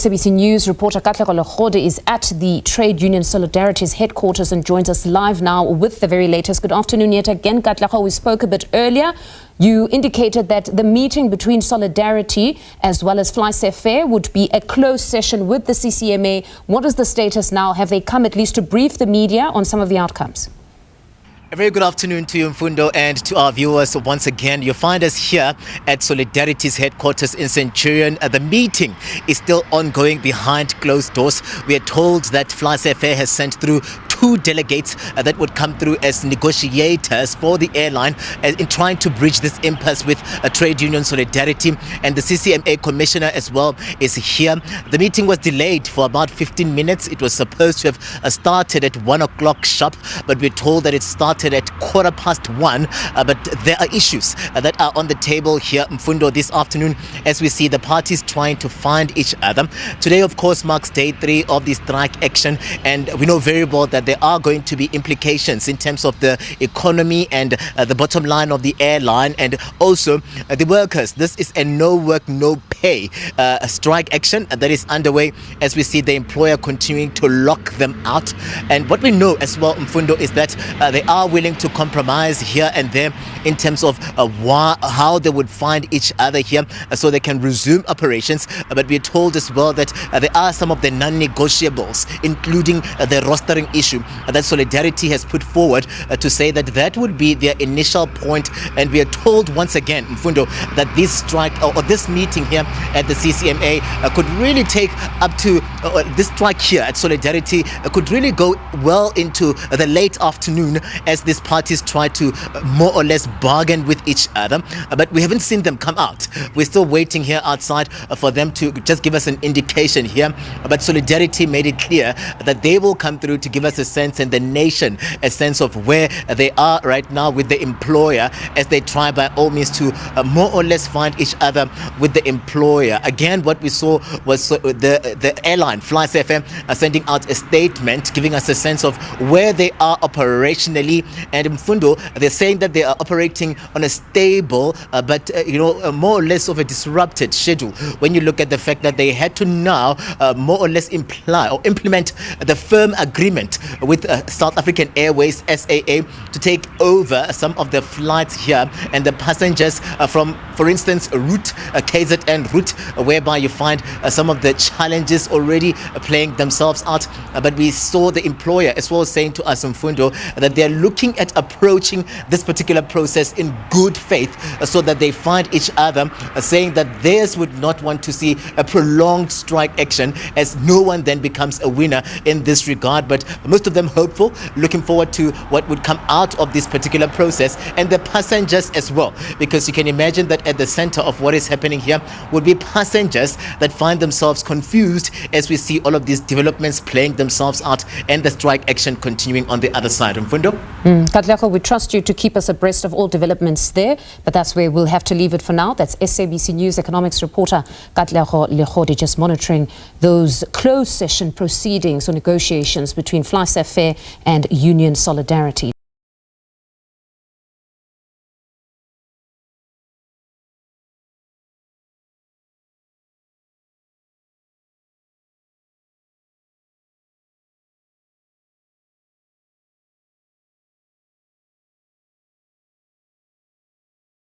SABC News reporter Katlego Legodi is at the Trade Union Solidarity's headquarters and joins us live now with the very latest. Good afternoon yet again, Katlego. We spoke a bit earlier. You indicated that the meeting between Solidarity as well as FlySafair would be a closed session with the CCMA. What is the status now? Have they come at least to brief the media on some of the outcomes? A very good afternoon to you, Mfundo, and to our viewers. Once again, you find us here at Solidarity's headquarters in Centurion. The meeting is still ongoing behind closed doors. We are told that FlySafair has sent through 2 delegates that would come through as negotiators for the airline in trying to bridge this impasse with Trade Union Solidarity, and the CCMA commissioner as well is here. The meeting was delayed for about 15 minutes. It was supposed to have started at 1 o'clock sharp, but we're told that it started at 1:15. But there are issues that are on the table here, Mfundo, this afternoon, as we see the parties trying to find each other. Today, of course, marks day 3 of the strike action, and we know very well that there are going to be implications in terms of the economy and the bottom line of the airline and also the workers. This is a no work, no pay strike action that is underway as we see the employer continuing to lock them out. And what we know as well, Mfundo, is that they are willing to compromise here and there in terms of how they would find each other here so they can resume operations. But we're told as well that there are some of the non-negotiables, including the rostering issue that Solidarity has put forward to say that that would be their initial point. And we are told once again, Mfundo, that this strike or this meeting here at the CCMA could really take up to this strike here at Solidarity could really go well into the late afternoon as these parties try to more or less bargain with each other. But we haven't seen them come out. We're still waiting here outside for them to just give us an indication here. But Solidarity made it clear that they will come through to give us a sense and the nation a sense of where they are right now with the employer as they try by all means to more or less find each other with the employer. Again, what we saw was the airline FlySafair sending out a statement giving us a sense of where they are operationally, and in Mfundo they're saying that they are operating on a stable but more or less of a disrupted schedule when you look at the fact that they had to now more or less imply or implement the firm agreement with South African Airways SAA to take over some of the flights here and the passengers from, for instance, route KZN route, whereby you find some of the challenges already playing themselves out. But we saw the employer as well saying to us, Mfundo, that they're looking at approaching this particular process in good faith so that they find each other, saying that theirs would not want to see a prolonged strike action as no one then becomes a winner in this regard. But most of them hopeful, looking forward to what would come out of this particular process, and the passengers as well, because you can imagine that at the center of what is happening here would be passengers that find themselves confused as we see all of these developments playing themselves out and the strike action continuing on the other side. Mfundo? Katlego, we trust you to keep us abreast of all developments there, but that's where we'll have to leave it for now. That's SABC News economics reporter Katlego Legodi just monitoring those closed session proceedings or negotiations between FlySafair and Union Solidarity.